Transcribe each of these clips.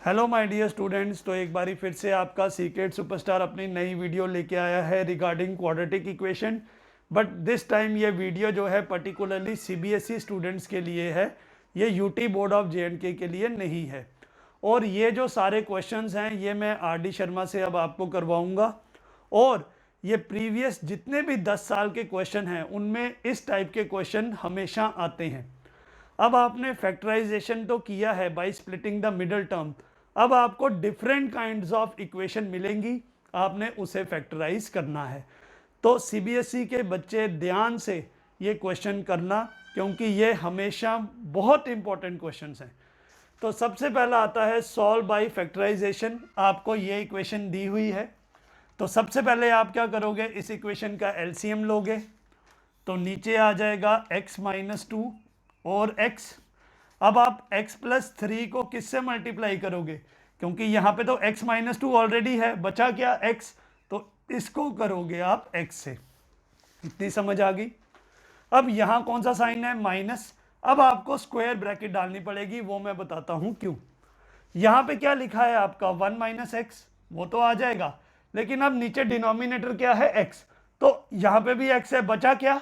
Hello my dear students. तो एक बारी फिर से आपका सीक्रेट सुपरस्टार अपनी नई वीडियो लेके आया है regarding quadratic equation. But this time ये वीडियो जो है पर्टिकुलरली सीबीएसई स्टूडेंट्स के लिए है, ये यूटी बोर्ड ऑफ जेएंडके के लिए नहीं है। और ये जो सारे क्वेश्चंस हैं ये मैं आर.डी. शर्मा से अब आपको करवाऊंगा। और ये प्रीवियस जितने भी 10 साल के क्वेश्चन हैं उनमें इस टाइप के क्वेश्चन हमेशा आते हैं। अब आपने फैक्टराइजेशन तो किया है by splitting the middle term, अब आपको डिफरेंट काइंड्स ऑफ इक्वेशन मिलेंगी, आपने उसे फैक्टराइज करना है। तो सीबीएसई के बच्चे ध्यान से ये क्वेश्चन करना, क्योंकि ये हमेशा बहुत इंपॉर्टेंट क्वेश्चंस हैं। तो सबसे पहला आता है सॉल्व बाय फैक्टराइजेशन। आपको ये इक्वेशन दी हुई है, तो सबसे पहले आप क्या करोगे, इस इक्वेशन का एलसीएम लोगे। तो नीचे आ जाएगा x माइनस 2 और x। अब आप x प्लस 3 को किससे मल्टीप्लाई करोगे, क्योंकि यहाँ पे तो x माइनस 2 ऑलरेडी है, बचा क्या x, तो इसको करोगे आप x से। इतनी समझ आ गई। अब यहाँ कौन सा साइन है, माइनस। अब आपको स्क्वायर ब्रैकेट डालनी पड़ेगी, वो मैं बताता हूँ क्यों। यहाँ पे क्या लिखा है आपका 1 माइनस एक्स, वो तो आ जाएगा, लेकिन अब नीचे डिनोमिनेटर क्या है x, तो यहाँ पे भी x है, बचा क्या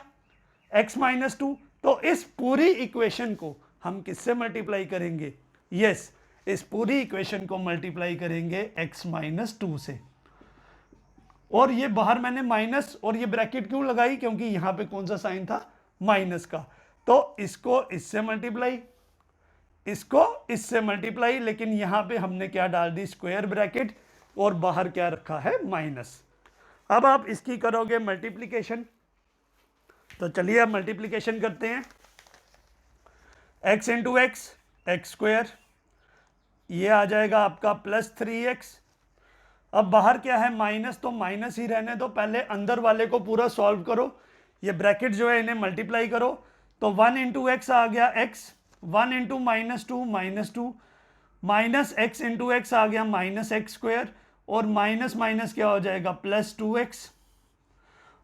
x माइनस 2। तो इस पूरी इक्वेशन को हम किससे मल्टीप्लाई करेंगे, यस, इस पूरी इक्वेशन को मल्टीप्लाई करेंगे x माइनस 2 से। और ये बाहर मैंने माइनस और ये ब्रैकेट क्यों लगाई, क्योंकि यहां पे कौन सा साइन था, माइनस का। तो इसको इससे मल्टीप्लाई, इसको इससे मल्टीप्लाई, लेकिन यहां पे हमने क्या डाल दी, स्क्वायर ब्रैकेट, और बाहर क्या रखा है, माइनस। अब आप इसकी करोगे मल्टीप्लीकेशन, तो चलिए अब मल्टीप्लीकेशन करते हैं। x into x, x square, ये आ जाएगा आपका प्लस 3x। अब बाहर क्या है, माइनस, तो माइनस ही रहने दो, पहले अंदर वाले को पूरा सॉल्व करो। ये ब्रैकेट जो है इन्हें मल्टीप्लाई करो, तो 1 इंटू एक्स आ गया x, 1 into minus 2 minus 2, minus x into x आ गया माइनस एक्स स्क्वायर, और माइनस माइनस क्या हो जाएगा, प्लस 2x,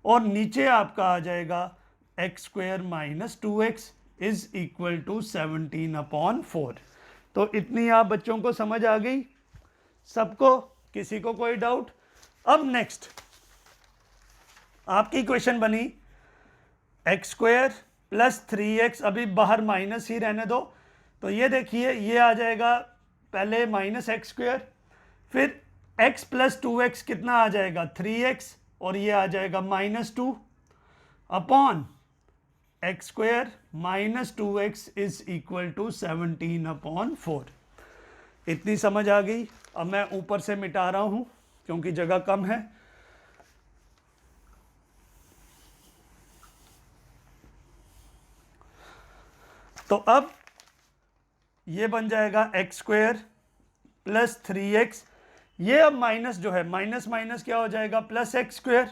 और नीचे आपका आ जाएगा x square minus 2x is equal to 17/4। तो इतनी आप बच्चों को समझ आ गई सबको, किसी को कोई डाउट। अब नेक्स्ट आपकी इक्वेशन बनी एक्स स्क्वायर प्लस 3x, अभी बाहर माइनस ही रहने दो, तो ये देखिए ये आ जाएगा पहले माइनस एक्स स्क्वायर, फिर x प्लस 2x कितना आ जाएगा 3x, और ये आ जाएगा minus 2 upon x square minus 2x is equal to 17/4। इतनी समझ आ गई। अब मैं ऊपर से मिटा रहा हूं क्योंकि जगह कम है। तो अब ये बन जाएगा एक्स स्क्वायर प्लस 3x, ये अब माइनस जो है, माइनस माइनस क्या हो जाएगा, प्लस एक्स स्क्वायर,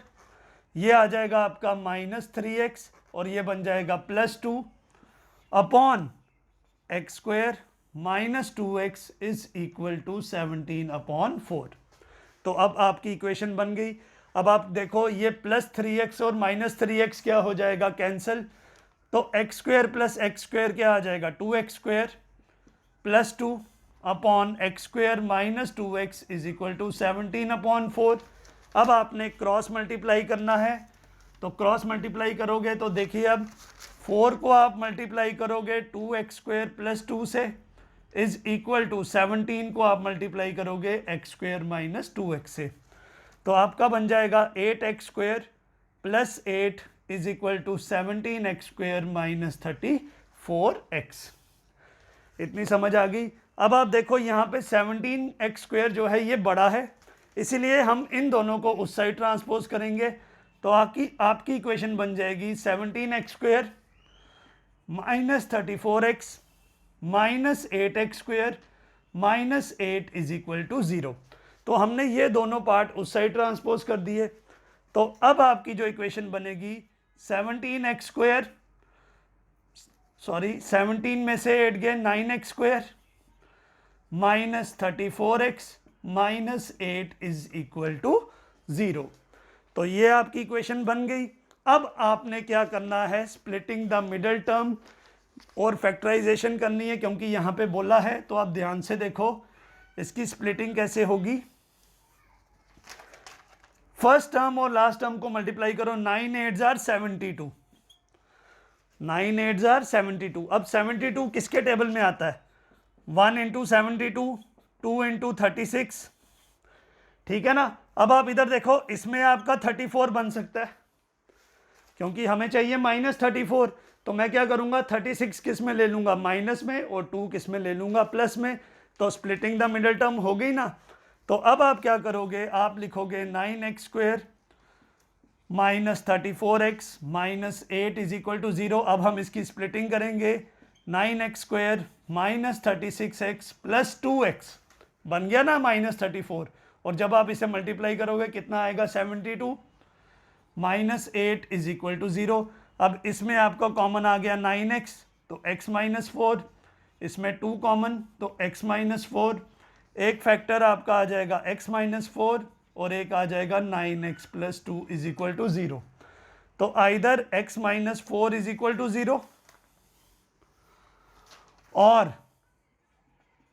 ये आ जाएगा आपका माइनस 3x, और ये बन जाएगा plus 2 upon x square minus 2x is equal to 17/4। तो अब आपकी इक्वेशन बन गई। अब आप देखो ये प्लस 3x और माइनस 3x क्या हो जाएगा, कैंसिल, तो x square plus x square क्या आ जाएगा, 2x square plus 2 upon x square minus 2x is equal to 17/4। अब आपने क्रॉस मल्टीप्लाई करना है, तो क्रॉस मल्टीप्लाई करोगे तो देखिए अब 4 को आप मल्टीप्लाई करोगे 2x स्क्वायर प्लस 2 से इज इक्वल टू 17 को आप मल्टीप्लाई करोगे एक्स स्क्वायर माइनस 2x से, तो आपका बन जाएगा 8x square plus 8 is equal to 17x square minus 34x। इतनी समझ आ गई। अब आप देखो यहाँ पे 17x स्क्वायर जो है ये बड़ा है, इसीलिए हम इन दोनों को उस साइड ट्रांसपोज करेंगे, तो आपकी इक्वेशन बन जाएगी 17x square minus 34x minus 8x square minus 8 is equal to 0। तो हमने ये दोनों पार्ट उस साइड ट्रांसपोज कर दिए। तो अब आपकी जो इक्वेशन बनेगी 17x स्क्वायर, सॉरी 17 में से 8 गए 9x square minus 34x minus 8 is equal to 0। तो ये आपकी इक्वेशन बन गई। अब आपने क्या करना है, स्प्लिटिंग द मिडल टर्म और फैक्टराइजेशन करनी है, क्योंकि यहाँ पे बोला है, तो आप ध्यान से देखो इसकी स्प्लिटिंग कैसे होगी, फर्स्ट टर्म और लास्ट टर्म को मल्टीप्लाई करो, 9 8 जार 72, 9 8 जार 72। अब 72 किसके टेबल में आता है, 1 इंटू 72, 2 इंटू 36, ठीक है ना। अब आप इधर देखो, इसमें आपका 34 बन सकता है क्योंकि हमें चाहिए -34, तो मैं क्या करूंगा, 36 किस में ले लूंगा, माइनस में, और 2 किस में ले लूंगा, प्लस में। तो स्प्लिटिंग द मिडल टर्म हो गई ना। तो अब आप क्या करोगे, आप लिखोगे 9x square minus 34x minus 8 is equal to 0। अब हम इसकी स्प्लिटिंग करेंगे, 9x square minus 36x plus 2x बन गया ना -34, और जब आप इसे मल्टीप्लाई करोगे कितना आएगा, 72 माइनस 8 इज इक्वल टू 0। अब इसमें आपका कॉमन आ गया 9x, तो x माइनस 4, इसमें 2 कॉमन तो x माइनस 4, एक फैक्टर आपका आ जाएगा x माइनस 4 और एक आ जाएगा 9x plus 2 is equal to 0। तो either x minus 4 is equal to 0 और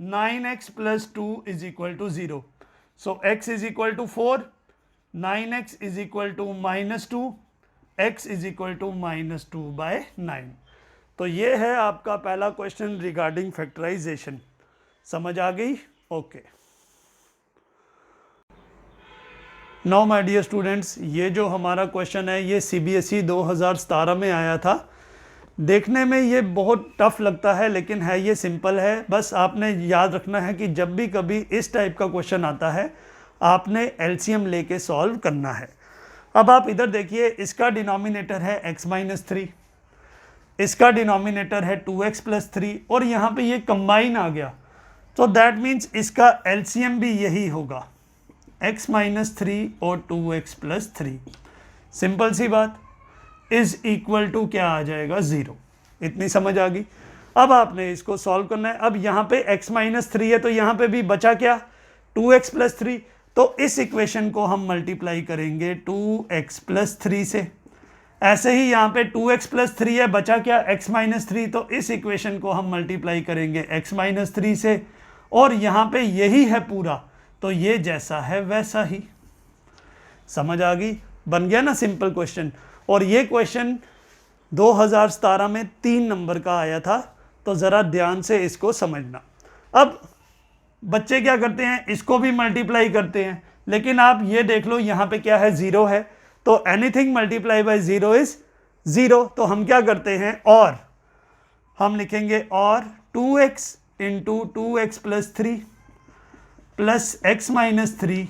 9x plus 2 is equal to 0। So x is equal to 4, 9x is equal to -2, x is equal to -2/9। तो ये है आपका पहला क्वेश्चन रिगार्डिंग फैक्टराइजेशन। समझ आ गई? Okay. Now my dear students, ये जो हमारा क्वेश्चन है ये CBSE 2017 में आया था। देखने में ये बहुत टफ लगता है लेकिन है ये सिंपल है। बस आपने याद रखना है कि जब भी कभी इस टाइप का क्वेश्चन आता है आपने LCM लेके सॉल्व करना है। अब आप इधर देखिए, इसका डिनोमिनेटर है x माइनस 3, इसका डिनोमिनेटर है 2x प्लस 3 और यहाँ पे ये कंबाइन आ गया, तो दैट मीन्स इसका LCM भी यही होगा, x माइनस 3 और 2x प्लस 3। सिंपल सी बात, इज इक्वल टू क्या आ जाएगा, 0। इतनी समझ आ गई। अब आपने इसको सॉल्व करना है। अब यहाँ पे x माइनस 3 है तो यहाँ पे भी बचा क्या, 2x प्लस 3। तो इस इक्वेशन को हम मल्टीप्लाई करेंगे 2x प्लस 3 से। ऐसे ही यहाँ पे 2x प्लस 3 है, बचा क्या, x माइनस 3। तो इस इक्वेशन को हम मल्टीप्लाई करेंगे x माइनस 3 से, और यहाँ पे यही है पूरा, तो ये जैसा है वैसा ही। समझ आ गई? बन गया ना सिंपल क्वेश्चन। और ये क्वेश्चन 2017 में 3 नंबर का आया था, तो ज़रा ध्यान से इसको समझना। अब बच्चे क्या करते हैं, इसको भी मल्टीप्लाई करते हैं, लेकिन आप ये देख लो यहाँ पे क्या है, 0 है, तो एनीथिंग मल्टीप्लाई बाय 0 इज 0। तो हम क्या करते हैं, और हम लिखेंगे और 2x into 2x plus 3 plus x minus 3,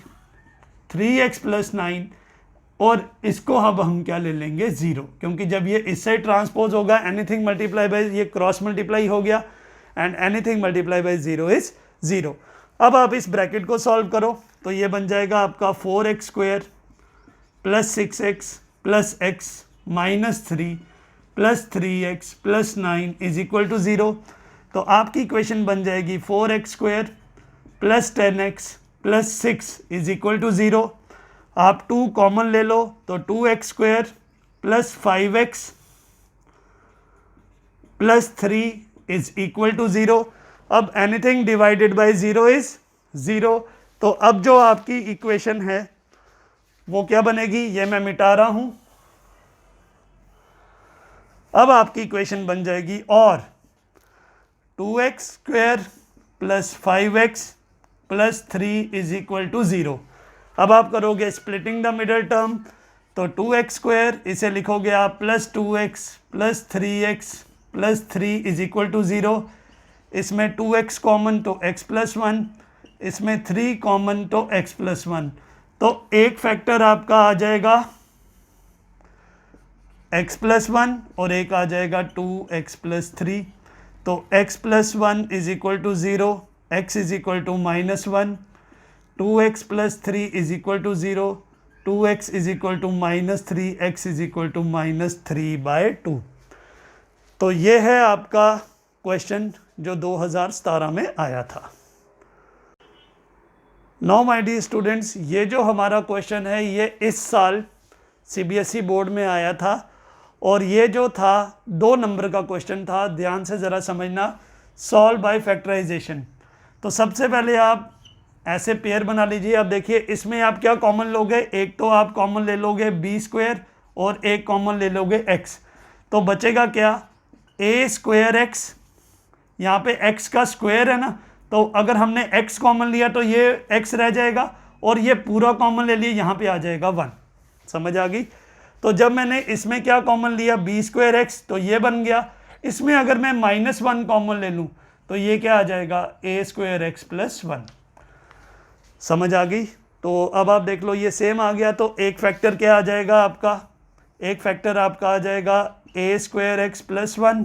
3x plus 9, और इसको अब हम क्या ले लेंगे, 0, क्योंकि जब ये इससे ट्रांसपोज होगा एनीथिंग मल्टीप्लाई बाय, ये क्रॉस मल्टीप्लाई हो गया, and anything multiply by 0 is 0। अब आप इस ब्रैकेट को सॉल्व करो तो ये बन जाएगा आपका 4x square plus 6x plus x minus 3 plus 3x plus 9 is equal to 0। तो आपकी इक्वेशन बन जाएगी 4x square plus 10x plus 6 is equal to 0। आप 2 कॉमन ले लो तो 2x square plus 5x plus 3 is equal to 0। अब anything divided by 0 is 0। तो अब जो आपकी इक्वेशन है वो क्या बनेगी, ये मैं मिटा रहा हूं। अब आपकी इक्वेशन बन जाएगी और 2x square plus 5x plus 3 is equal to 0। अब आप करोगे स्प्लिटिंग द मिडल टर्म, तो 2x स्क्वेयर इसे लिखोगे आप plus 2x plus 3x plus 3 is equal to 0। इसमें 2x कॉमन तो x प्लस 1, इसमें 3 कॉमन तो x प्लस 1। तो एक फैक्टर आपका आ जाएगा x प्लस 1 और एक आ जाएगा 2x प्लस 3। तो x plus 1 is equal to 0, x is equal to -1, 2x plus 3 is equal to 0, 2x is equal to -3, x is equal to -3/2। तो ये है आपका क्वेश्चन जो 2017 में आया था। नाउ माय डियर स्टूडेंट्स, ये जो हमारा क्वेश्चन है ये इस साल CBSE बोर्ड में आया था, और ये जो था 2 नंबर का क्वेश्चन था। ध्यान से ज़रा समझना, सॉल्व बाय फैक्टराइजेशन। तो सबसे पहले आप ऐसे पेयर बना लीजिए। अब देखिए इसमें आप क्या कॉमन लोगे, एक तो आप कॉमन ले लोगे बी स्क्वायर और एक कॉमन ले लोगे एक्स, तो बचेगा क्या, ए स्क्वायर एक्स, यहाँ पे x का स्क्वायर है ना, तो अगर हमने x कॉमन लिया तो ये x रह जाएगा और ये पूरा कॉमन ले लिया, यहाँ पे आ जाएगा 1। समझ आ गई। तो जब मैंने इसमें क्या कॉमन लिया, बी स्क्वायर एक्स, तो ये बन गया। इसमें अगर मैं -1 कॉमन ले लूँ तो ये क्या आ जाएगा, ए स्क्वायर एक्स प्लस 1। समझ आ गई। तो अब आप देख लो ये सेम आ गया, तो एक फैक्टर क्या आ जाएगा आपका, एक फैक्टर आपका आ जाएगा ए स्क्वायर एक्स प्लस 1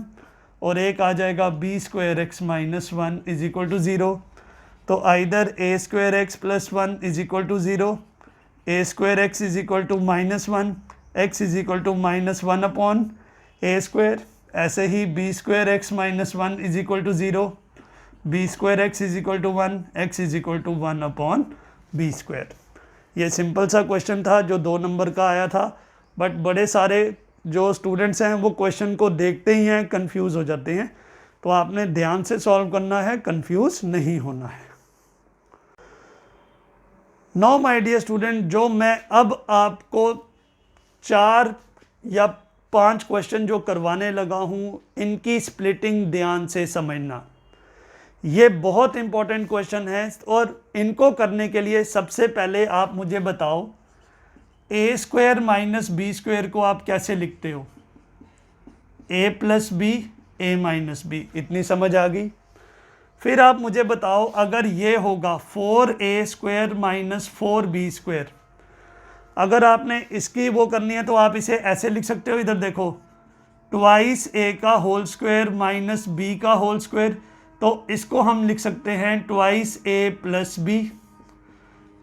और एक आ जाएगा b square x minus 1 is equal to 0। तो either a square x plus 1 is equal to 0, a square x is equal to -1, x is equal to -1 upon a square. ऐसे ही b square x minus 1 is equal to 0, b square x is equal to 1, x is equal to 1 upon b square. ये simple सा question था जो 2 number का आया था, but बड़े सारे जो स्टूडेंट्स हैं वो क्वेश्चन को देखते ही हैं कंफ्यूज हो जाते हैं, तो आपने ध्यान से सॉल्व करना है, कंफ्यूज नहीं होना है। नाउ माय डियर स्टूडेंट, जो मैं अब आपको 4 या 5 क्वेश्चन जो करवाने लगा हूं, इनकी स्प्लिटिंग ध्यान से समझना। ये बहुत इंपॉर्टेंट क्वेश्चन है और इनको करने के लिए सबसे पहले आप मुझे बताओ, ए स्क्वायर माइनस बी स्क्वायर को आप कैसे लिखते हो, ए plus b, a minus b, इतनी समझ आ गई। फिर आप मुझे बताओ अगर ये होगा 4a square minus 4b square, अगर आपने इसकी वो करनी है तो आप इसे ऐसे लिख सकते हो, इधर देखो, ट्वाइस ए का होल स्क्वायर माइनस बी का होल स्क्वायर, तो इसको हम लिख सकते हैं ट्वाइस ए प्लस बी,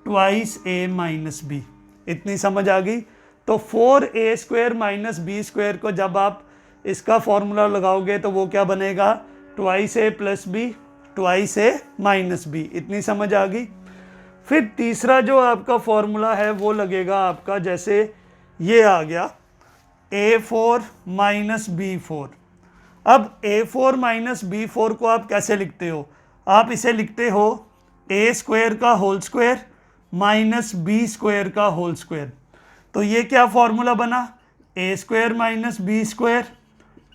ट्वाइस ए माइनस बी, इतनी समझ आ गई। तो 4a square minus B square को जब आप इसका फॉर्मूला लगाओगे तो वो क्या बनेगा, ट्वाइस ए प्लस बी, ट्वाइस ए माइनस बी, इतनी समझ आ गई। फिर तीसरा जो आपका फॉर्मूला है वो लगेगा आपका, जैसे ये आ गया a4 माइनस b4। अब a4 माइनस b4 को आप कैसे लिखते हो, आप इसे लिखते हो a स्क्वायर का whole square minus B square का होल स्क्वायर। तो ये क्या फॉर्मूला बना, a square minus B square,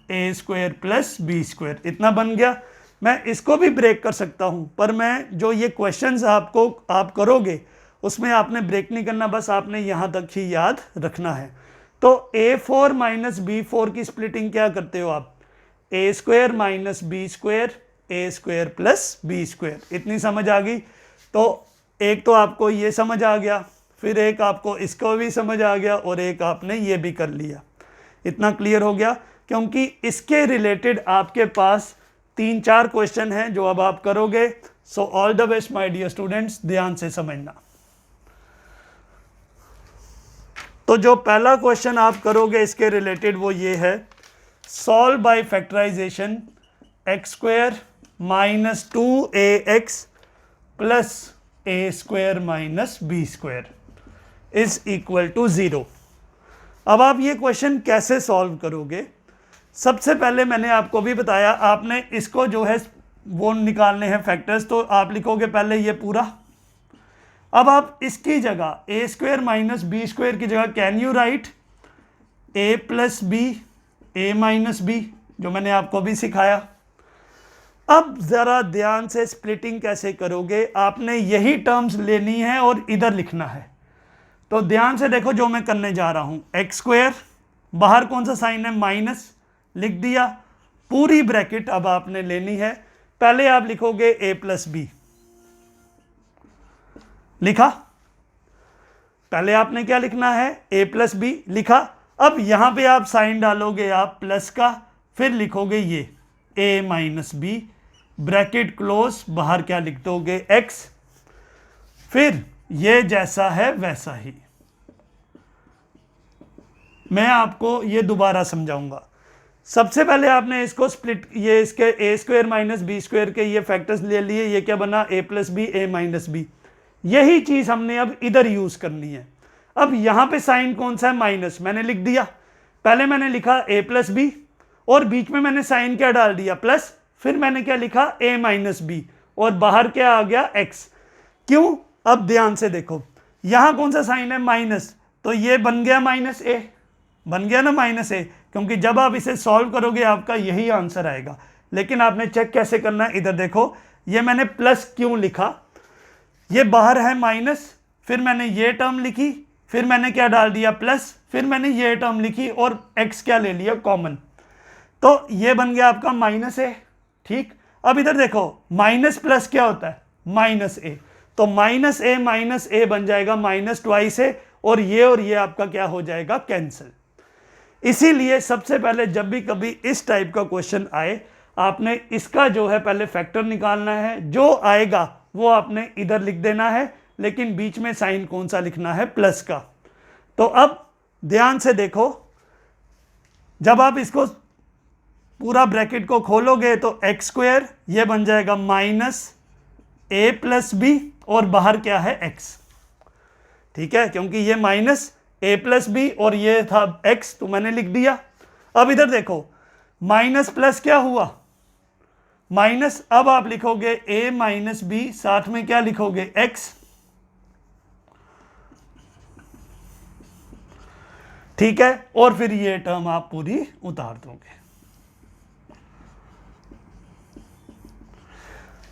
a square plus B square, इतना बन गया। मैं इसको भी ब्रेक कर सकता हूँ, पर मैं जो ये क्वेश्चंस आप करोगे उसमें आपने ब्रेक नहीं करना, बस आपने यहाँ तक ही याद रखना है। तो a4 माइनस b4 की स्प्लिटिंग क्या करते हो आप, ए square minus B square, a square plus B square, इतनी समझ आ गई। तो एक तो आपको ये समझ आ गया, फिर एक आपको इसको भी समझ आ गया और एक आपने ये भी कर लिया। इतना क्लियर हो गया, क्योंकि इसके रिलेटेड आपके पास 3-4 क्वेश्चन हैं जो अब आप करोगे। So all the best my dear students, ध्यान से समझना। तो जो पहला क्वेश्चन आप करोगे इसके रिलेटेड वो ये है, solve by factorisation x square minus 2ax plus a square minus B square is equal to 0। अब आप ये क्वेश्चन कैसे सॉल्व करोगे, सबसे पहले मैंने आपको भी बताया, आपने इसको जो है वो निकालने हैं फैक्टर्स, तो आप लिखोगे पहले ये पूरा। अब आप इसकी जगह a square minus B square की जगह can you write a plus b, a minus b, जो मैंने आपको भी सिखाया। अब ज़रा ध्यान से स्प्लिटिंग कैसे करोगे, आपने यही टर्म्स लेनी है और इधर लिखना है। तो ध्यान से देखो जो मैं करने जा रहा हूँ, एक्स स्क्वायर, बाहर कौन सा साइन है, माइनस, लिख दिया, पूरी ब्रैकेट अब आपने लेनी है। पहले आप लिखोगे ए प्लस बी, लिखा, पहले आपने क्या लिखना है, ए प्लस बी लिखा। अब यहाँ पे आप साइन डालोगे आप प्लस का, फिर लिखोगे ये ए माइनस बी, ब्रैकेट क्लोज, बाहर क्या लिख दोगे एक्स, फिर ये जैसा है वैसा ही। मैं आपको ये दोबारा समझाऊंगा। सबसे पहले आपने इसको स्प्लिट, ये इसके ए स्क्वायर माइनस बी स्क्वायर के ये फैक्टर्स ले लिए, ये क्या बना, ए plus b, a minus B. यही चीज हमने अब इधर यूज करनी है। अब यहां पे साइन कौन सा है, माइनस, मैंने लिख दिया। पहले मैंने लिखा ए प्लस बी और बीच में मैंने साइन क्या डाल दिया, प्लस, फिर मैंने क्या लिखा, ए माइनस बी, और बाहर क्या आ गया, एक्स। क्यों? अब ध्यान से देखो, यहां कौन सा साइन है? माइनस, तो ये बन गया माइनस ए, बन गया ना माइनस ए, क्योंकि जब आप इसे सॉल्व करोगे आपका यही आंसर आएगा। लेकिन आपने चेक कैसे करना है, इधर देखो, ये मैंने प्लस क्यों लिखा, ये बाहर है माइनस, फिर मैंने ये टर्म लिखी, फिर मैंने क्या डाल दिया प्लस, फिर मैंने ये टर्म लिखी और एक्स क्या ले लिया कॉमन, तो ये बन गया आपका माइनस ए। ठीक, अब इधर देखो, माइनस प्लस क्या होता है? माइनस ए, तो माइनस ए बन जाएगा माइनस ट्वाइस ए, और ये आपका क्या हो जाएगा? कैंसिल। इसीलिए सबसे पहले जब भी कभी इस टाइप का क्वेश्चन आए, आपने इसका जो है पहले फैक्टर निकालना है, जो आएगा वो आपने इधर लिख देना है, लेकिन बीच में साइन कौन सा लिखना है? प्लस का। तो अब ध्यान से देखो, जब आप इसको पूरा ब्रैकेट को खोलोगे तो एक्स स्क्वायर ये बन जाएगा माइनस ए प्लस बी, और बाहर क्या है? एक्स। ठीक है, क्योंकि ये माइनस ए प्लस बी और ये था एक्स, तो मैंने लिख दिया। अब इधर देखो, माइनस प्लस क्या हुआ? माइनस, अब आप लिखोगे ए माइनस बी, साथ में क्या लिखोगे? एक्स। ठीक है, और फिर ये टर्म आप पूरी उतार दोगे।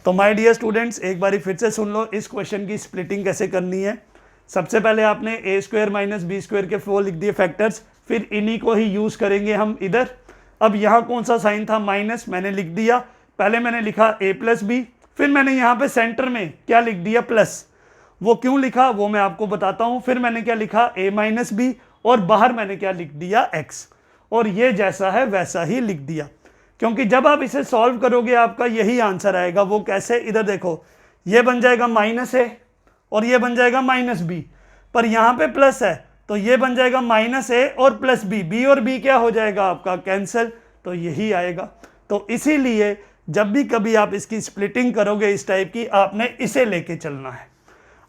तो माय डियर स्टूडेंट्स, एक बारी फिर से सुन लो इस क्वेश्चन की स्प्लिटिंग कैसे करनी है। सबसे पहले आपने ए स्क्वायर माइनस बी स्क्वायर के 4 लिख दिए फैक्टर्स, फिर इन्हीं को ही यूज करेंगे हम इधर। अब यहाँ कौन सा साइन था? माइनस, मैंने लिख दिया। पहले मैंने लिखा ए प्लस बी, फिर मैंने यहाँ पे सेंटर में क्या लिख दिया? प्लस। वो क्यों लिखा वो मैं आपको बताता हूँ। फिर मैंने क्या लिखा? ए माइनस बी, और बाहर मैंने क्या लिख दिया? एक्स, और ये जैसा है वैसा ही लिख दिया, क्योंकि जब आप इसे सॉल्व करोगे आपका यही आंसर आएगा। वो कैसे? इधर देखो, ये बन जाएगा माइनस ए और ये बन जाएगा माइनस बी, पर यहाँ पे प्लस है, तो ये बन जाएगा माइनस ए और प्लस बी, बी और बी क्या हो जाएगा आपका? कैंसिल, तो यही आएगा। तो इसीलिए जब भी कभी आप इसकी स्प्लिटिंग करोगे इस टाइप की, आपने इसे लेके चलना है।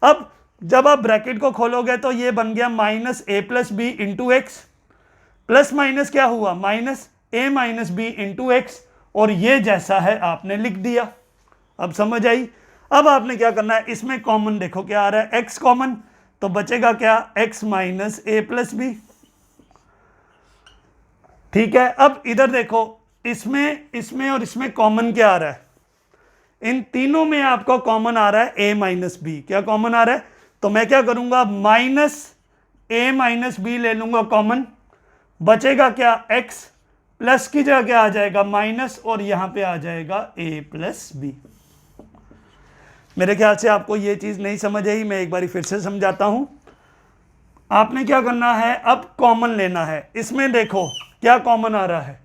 अब जब आप ब्रैकेट को खोलोगे तो ये बन गया minus a plus b into x, plus minus क्या हुआ? Minus a minus b into x, और ये जैसा है आपने लिख दिया। अब समझ आई? अब आपने क्या करना है, इसमें कॉमन देखो क्या आ रहा है? एक्स कॉमन, तो बचेगा क्या? X minus a plus b. ठीक है, अब इधर देखो, इसमें और इसमें कॉमन क्या आ रहा है? इन तीनों में आपको कॉमन आ रहा है ए माइनस बी। क्या कॉमन आ रहा है? तो मैं क्या करूंगा? माइनस ए माइनस बी ले लूंगा कॉमन, बचेगा क्या? एक्स, प्लस की जगह क्या आ जाएगा? माइनस, और यहां पे आ जाएगा ए प्लस बी। मेरे ख्याल से आपको ये चीज नहीं समझ आई, मैं एक बार फिर से समझाता हूं। आपने क्या करना है, अब कॉमन लेना है। इसमें देखो क्या कॉमन आ रहा है?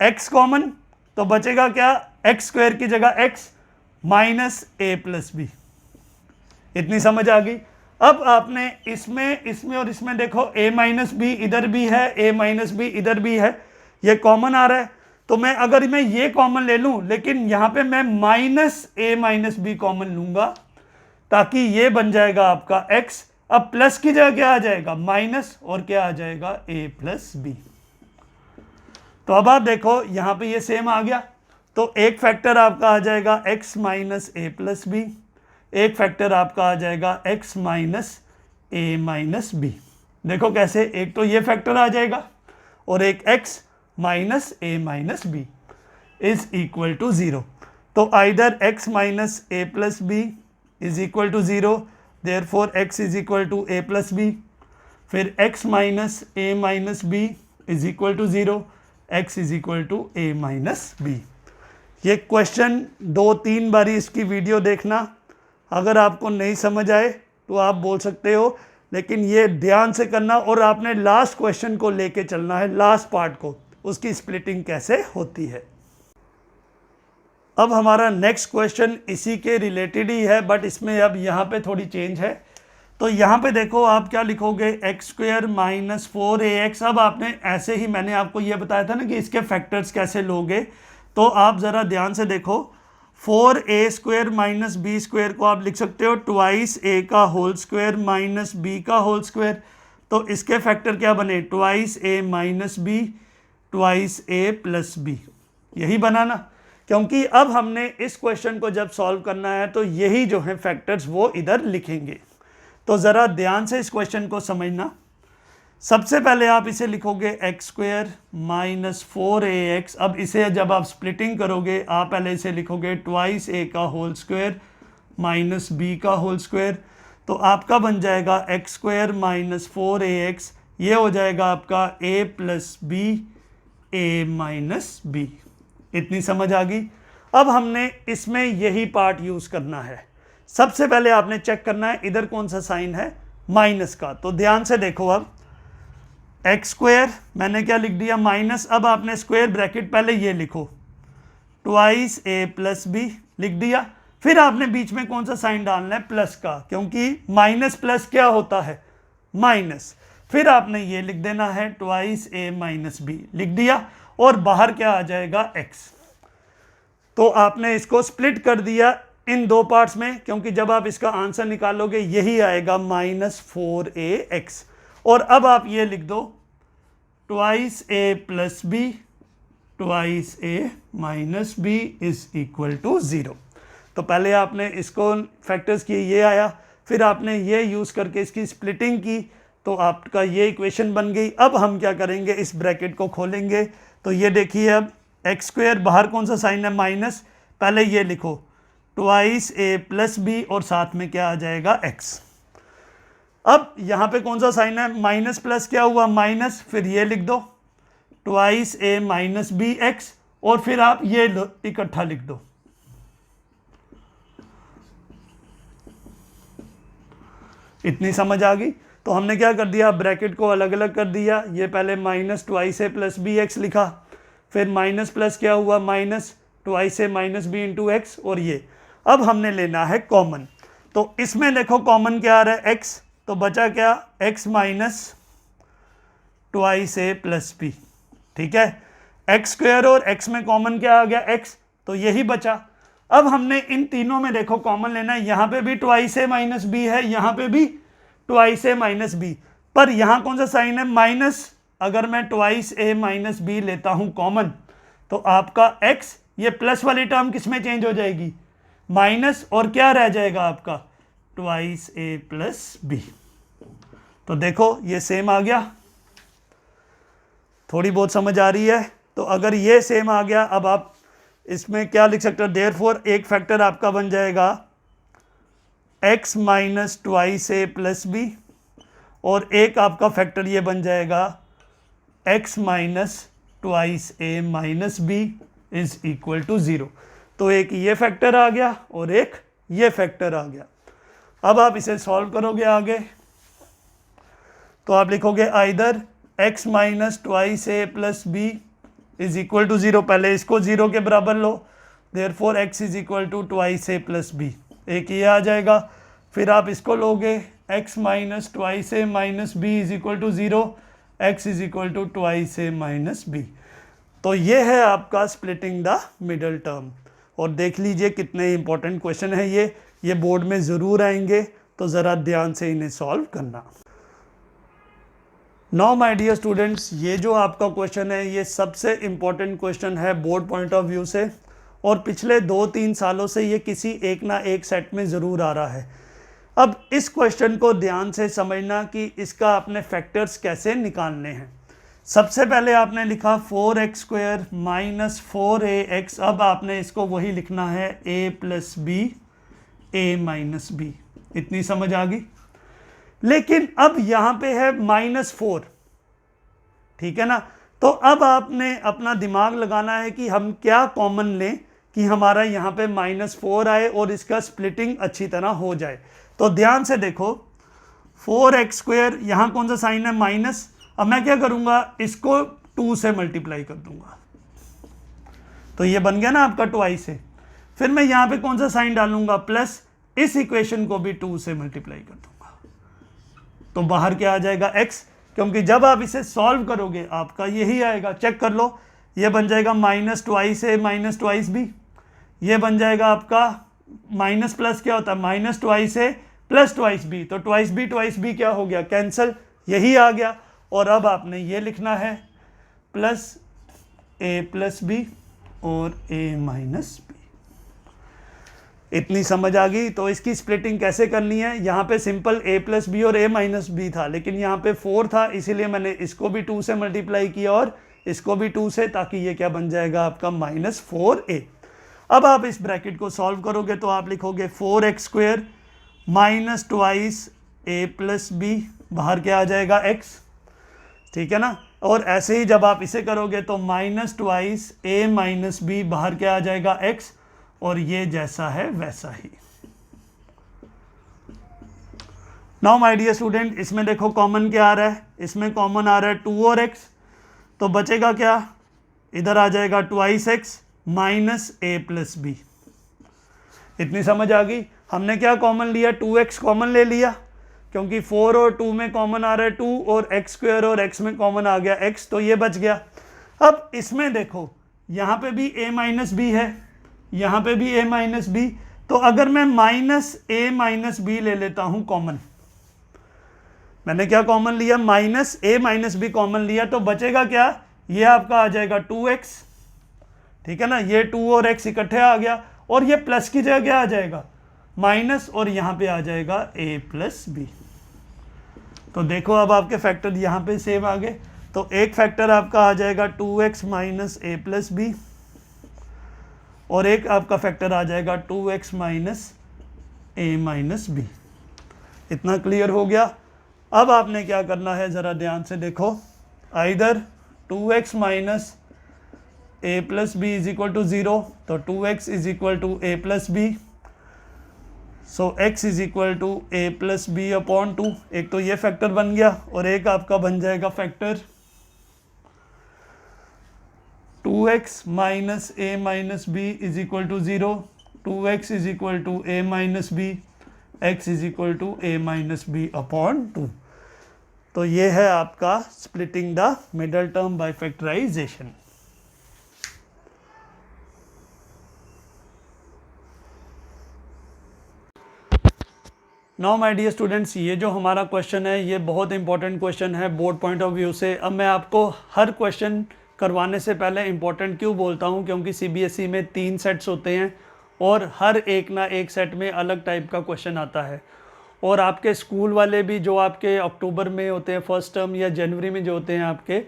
एक्स कॉमन, तो बचेगा क्या? एक्स स्क्वायर की जगह x minus a plus b. इतनी समझ आ गई? अब आपने इसमें और इसमें देखो, ए माइनस बी इधर भी है, ए माइनस बी इधर भी है, ये कॉमन आ रहा है। तो मैं अगर मैं ये कॉमन ले लूं, लेकिन यहां पे मैं minus a minus b common लूंगा, ताकि ये बन जाएगा आपका एक्स। अब प्लस की जगह क्या आ जाएगा? माइनस, और क्या आ जाएगा? ए प्लस बी। तो अब आप देखो यहां पे ये सेम आ गया, तो एक फैक्टर आपका आ जाएगा x minus a plus b, एक फैक्टर आपका आ जाएगा x minus a minus B. देखो कैसे, एक तो ये फैक्टर आ जाएगा और एक x minus a minus B is equal to 0। तो either x minus a plus B is equal to 0, therefore x is equal to a plus b. फिर x minus a minus B is equal to 0, x is equal to a minus b. ये question 2-3 बारी इसकी video देखना, अगर आपको नहीं समझ आए तो आप बोल सकते हो, लेकिन ये ध्यान से करना, और आपने लास्ट क्वेश्चन को लेके चलना है, लास्ट पार्ट को, उसकी स्प्लिटिंग कैसे होती है। अब हमारा नेक्स्ट क्वेश्चन इसी के रिलेटेड ही है, बट इसमें अब यहाँ पे थोड़ी चेंज है। तो यहाँ पे देखो आप क्या लिखोगे? X square minus 4ax। अब आपने ऐसे ही, मैंने आपको ये बताया था ना कि इसके फैक्टर्स कैसे लोगे, तो आप ज़रा ध्यान से देखो। 4a square minus B square को आप लिख सकते हो ट्वाइस a का होल स्क्वायर माइनस b का होल स्क्वायर। तो इसके फैक्टर क्या बने? Twice a minus b, twice a plus b. यही बना ना? क्योंकि अब हमने इस क्वेश्चन को जब सॉल्व करना है तो यही जो है फैक्टर्स वो इधर लिखेंगे। तो ज़रा ध्यान से इस क्वेश्चन को समझना। सबसे पहले आप इसे लिखोगे एक्स स्क्वायर माइनस 4ax। अब इसे जब आप स्प्लिटिंग करोगे आप पहले इसे लिखोगे ट्वाइस a का होल स्क्वायर माइनस b का होल स्क्वायर। तो आपका बन जाएगा एक्स स्क्वायर माइनस 4ax, ये हो जाएगा आपका a plus b a minus b. इतनी समझ आ गई। अब हमने इसमें यही पार्ट यूज़ करना है। सबसे पहले आपने चेक करना है इधर कौन सा साइन है, माइनस का। तो ध्यान से देखो, अब एक्स स्क्वायर मैंने क्या लिख दिया माइनस, अब आपने स्क्वायर ब्रैकेट पहले ये लिखो ट्वाइस a प्लस बी लिख दिया। फिर आपने बीच में कौन सा साइन डालना है, प्लस का, क्योंकि माइनस प्लस क्या होता है, माइनस। फिर आपने ये लिख देना है ट्वाइस a माइनस बी लिख दिया, और बाहर क्या आ जाएगा x। तो आपने इसको स्प्लिट कर दिया इन दो पार्ट्स में, क्योंकि जब आप इसका आंसर निकालोगे यही आएगा माइनस 4ax। और अब आप ये लिख दो twice a plus b twice a minus B is equal to 0। तो पहले आपने इसको फैक्टर्स किए, ये आया, फिर आपने ये यूज़ करके इसकी स्प्लिटिंग की, तो आपका ये इक्वेशन बन गई। अब हम क्या करेंगे, इस ब्रैकेट को खोलेंगे। तो ये देखिए, अब एक्स स्क्वायर बाहर कौन सा साइन है, माइनस, पहले ये लिखो ट्वाइस a प्लस बी और साथ में क्या आ जाएगा x। अब यहाँ पे कौन सा साइन है, माइनस प्लस क्या हुआ माइनस, फिर ये लिख दो twice a minus b x, और फिर आप ये इकट्ठा लिख दो। इतनी समझ आ गई। तो हमने क्या कर दिया, ब्रैकेट को अलग अलग कर दिया। ये पहले minus twice a plus B x लिखा, फिर माइनस प्लस क्या हुआ minus twice a minus b into x, और ये अब हमने लेना है कॉमन। तो इसमें देखो कॉमन क्या आ रहा है, x, तो बचा क्या x minus twice a plus b. ठीक है, एक्स स्क्वायर और x में कॉमन क्या आ गया x, तो यही बचा। अब हमने इन तीनों में देखो कॉमन लेना है, यहाँ पे भी ट्वाइस a माइनस बी है, यहाँ पे भी ट्वाइस a माइनस बी, पर यहाँ कौन सा साइन है माइनस। अगर मैं ट्वाइस a माइनस बी लेता हूँ कॉमन, तो आपका x, ये प्लस वाली टर्म किस में चेंज हो जाएगी, माइनस, और क्या रह जाएगा आपका ट्वाइस a प्लस बी। तो देखो ये सेम आ गया, थोड़ी बहुत समझ आ रही है। तो अगर ये सेम आ गया, अब आप इसमें क्या लिख सकते हो, देयरफॉर एक फैक्टर आपका बन जाएगा x minus twice a plus b, और एक आपका फैक्टर ये बन जाएगा x minus twice a minus B is equal to 0। तो एक ये फैक्टर आ गया और एक ये फैक्टर आ गया। अब आप इसे सॉल्व करोगे आगे, तो आप लिखोगे either x minus twice a plus B is equal to 0, पहले इसको 0 के बराबर लो, therefore x is equal to twice a plus b, एक ये आ जाएगा। फिर आप इसको लोगे x minus twice a minus B is equal to 0, x is equal to twice a minus b. तो ये है आपका स्प्लिटिंग द मिडल टर्म। और देख लीजिए कितने इंपॉर्टेंट क्वेश्चन है ये बोर्ड में ज़रूर आएंगे, तो ज़रा ध्यान से इन्हें सॉल्व करना। नाउ माय डियर स्टूडेंट्स, ये जो आपका क्वेश्चन है ये सबसे इम्पॉर्टेंट क्वेश्चन है बोर्ड पॉइंट ऑफ व्यू से, और पिछले 2-3 सालों से ये किसी एक ना एक सेट में ज़रूर आ रहा है। अब इस क्वेश्चन को ध्यान से समझना कि इसका आपने फैक्टर्स कैसे निकालने हैं। सबसे पहले आपने लिखा 4x स्क्वायर माइनस 4ax, अब आपने इसको वही लिखना है a plus b a minus b. इतनी समझ आ गई। लेकिन अब यहाँ पे है -4, ठीक है ना। तो अब आपने अपना दिमाग लगाना है कि हम क्या कॉमन लें कि हमारा यहाँ पे -4 आए और इसका स्प्लिटिंग अच्छी तरह हो जाए। तो ध्यान से देखो 4x स्क्वायर, यहाँ कौन सा साइन है माइनस, अब मैं क्या करूँगा इसको 2 से मल्टीप्लाई कर दूंगा, तो ये बन गया ना आपका ट्वाइस से। फिर मैं यहाँ पे कौन सा साइन डालूंगा प्लस, इस इक्वेशन को भी 2 से मल्टीप्लाई कर दूंगा, तो बाहर क्या आ जाएगा x, क्योंकि जब आप इसे सॉल्व करोगे आपका यही आएगा। चेक कर लो, ये बन जाएगा minus twice a minus twice b, ये बन जाएगा आपका माइनस प्लस क्या होता है minus twice a plus twice b, तो ट्वाइस b क्या हो गया कैंसिल, यही आ गया। और अब आपने ये लिखना है प्लस a प्लस बी और a माइनस बी। इतनी समझ आ गई। तो इसकी स्प्लिटिंग कैसे करनी है, यहाँ पे सिंपल a प्लस बी और a माइनस बी था, लेकिन यहाँ पे 4 था, इसीलिए मैंने इसको भी 2 से मल्टीप्लाई किया और इसको भी 2 से, ताकि ये क्या बन जाएगा आपका -4a। अब आप इस ब्रैकेट को सॉल्व करोगे तो आप लिखोगे 4x² minus twice a plus b, बाहर क्या आ जाएगा x, ठीक है ना। और ऐसे ही जब आप इसे करोगे तो minus twice a minus b, बाहर क्या आ जाएगा x, और ये जैसा है वैसा ही। नाउ माय डियर स्टूडेंट, इसमें देखो कॉमन क्या आ रहा है, इसमें कॉमन आ रहा है 2 और x, तो बचेगा क्या, इधर आ जाएगा twice x minus a plus b. इतनी समझ आ गई। हमने क्या कॉमन लिया, 2x कॉमन ले लिया, क्योंकि 4 और 2 में कॉमन आ रहा है 2, और x² और x में कॉमन आ गया x, तो ये बच गया। अब इसमें देखो यहाँ पे भी a माइनस बी है, यहाँ पे भी a माइनस बी, तो अगर मैं माइनस a माइनस बी ले लेता हूँ कॉमन, मैंने क्या कॉमन लिया, minus a minus b common लिया, तो बचेगा क्या, ये आपका आ जाएगा 2x, ठीक है ना। ये 2 और x इकट्ठे आ गया, और ये प्लस की जगह क्या आ जाएगा, माइनस, और यहाँ पे आ जाएगा a प्लस बी। तो देखो अब आपके फैक्टर यहाँ पे सेम आ गए। तो एक फैक्टर आपका आ जाएगा 2x minus a plus b, और एक आपका फैक्टर आ जाएगा 2x minus a minus b. इतना क्लियर हो गया। अब आपने क्या करना है, ज़रा ध्यान से देखो, either 2x minus a plus B is equal to 0, तो 2x is equal to a plus B, so x is equal to a plus B upon 2। एक तो ये फैक्टर बन गया, और एक आपका बन जाएगा factor 2x minus a minus B is equal to 0, 2x is equal to a minus B, x is equal to a minus B upon 2। तो ये है आपका splitting the middle term by factorisation. Now my dear students, ये जो हमारा question है ये बहुत इंपॉर्टेंट क्वेश्चन है बोर्ड पॉइंट ऑफ व्यू से। अब मैं आपको हर क्वेश्चन करवाने से पहले इंपॉर्टेंट क्यों बोलता हूँ, क्योंकि सीबीएसई में 3 सेट्स होते हैं, और हर एक ना एक सेट में अलग टाइप का क्वेश्चन आता है। और आपके स्कूल वाले भी जो आपके अक्टूबर में होते हैं फर्स्ट टर्म, या जनवरी में जो होते हैं आपके,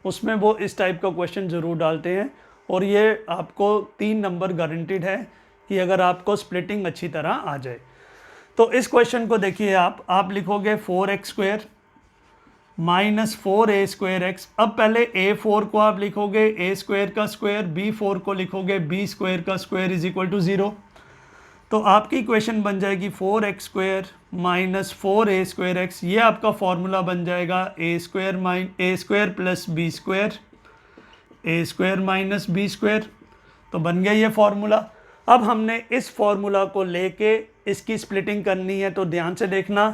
उसमें वो इस टाइप का क्वेश्चन ज़रूर डालते हैं। और ये आपको 3 नंबर गारंटीड है कि अगर आपको स्प्लिटिंग अच्छी तरह आ जाए। तो इस क्वेश्चन को देखिए, आप लिखोगे 4x² माइनस 4a²x। अब पहले a4 को आप लिखोगे a² का स्क्वायर, b4 को लिखोगे b² का स्क्वायर इज इक्वल टू 0। तो आपकी इक्वेशन बन जाएगी 4x² माइनस 4a²x। ये आपका फॉर्मूला बन जाएगा a² plus b², a² minus b²। तो बन गया ये फॉर्मूला। अब हमने इस फॉर्मूला को लेके इसकी स्प्लिटिंग करनी है, तो ध्यान से देखना।